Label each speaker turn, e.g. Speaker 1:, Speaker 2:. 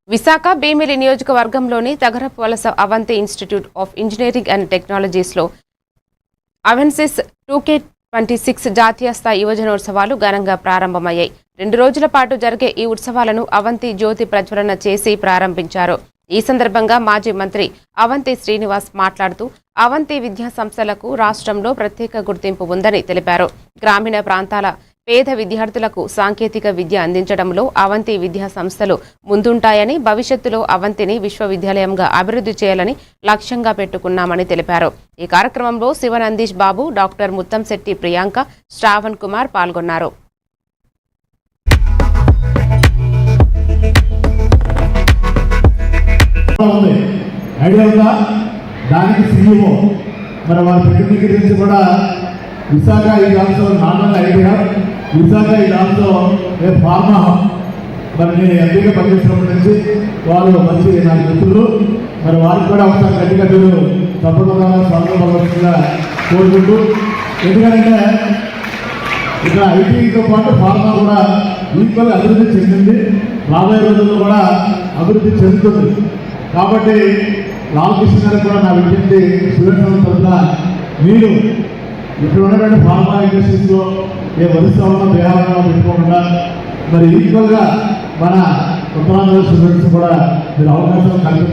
Speaker 1: విశాఖ భీమిలి నియోజకవర్గంలోని Tagarapu Valasa Avanthi institute of engineering and టెక్నాలజీస్లో Avensis 2K26 జాతీయ స్థాయి యువజనోత్సవాలు ఘనంగా ప్రారంభమయ్యాయి. 2 రోజుల పాటు జరిగే ఈ ఉత్సవాలను అవంతి జ్యోతి ప్రజ్వలన చేసి ప్రారంభించారు. ఈ సందర్భంగా మాజీ మంత్రి అవంతి శ్రీనివాస్ మాట్లాడుతూ అవంతి విద్యా సంస్థలకు రాష్ట్రంలో ప్రత్యేక గుర్తింపు ఉందని తెలిపారు. గ్రామీణ ప్రాంతాల పేద విద్యార్థులకు సాంకేతిక విద్య అందించడంలో అవంతి విద్యా సంస్థలు ముందుంటాయని, భవిష్యత్తులో అవంతిని విశ్వవిద్యాలయంగా అభివృద్ధి చేయాలని లక్ష్యంగా పెట్టుకున్నామని తెలిపారు. ఈ కార్యక్రమంలో శివనందీష్ బాబు, డాక్టర్ ముత్తంశెట్టి ప్రియాంక, శ్రావణ్ కుమార్ పాల్గొన్నారు.
Speaker 2: Visaka is also not an idea. Visaka is also a pharma hub. మరి నేను ఎంపీగా పనిచేసినప్పటి నుంచి వారు మంచి నాకు మిత్రులు. మరి వారికి కూడా ఒకసారి గట్టిగా మీరు తప్పకుండా స్వాగతంగా కోరుకుంటూ, ఎందుకంటే ఇక్కడ ఐటీతో పాటు ఫార్మా కూడా ఈక్వల్ అభివృద్ధి చెందింది, రాబోయే రోజుల్లో కూడా అభివృద్ధి చెందుతుంది. కాబట్టి లాల్కృష్ణ గారు కూడా నా విజ్ఞప్తి, స్టూడెంట్స్ తరఫున మీరు ఇక్కడ ఉన్నటువంటి ఫార్మా ఇండస్ట్రీస్లో ఏ వరుసలో దేహాలను పెట్టుకోకుండా మరి ఈక్వల్గా మన ఉత్తరాంధ్ర స్టూడెంట్స్ కూడా మీరు అవకాశం కల్పించారు.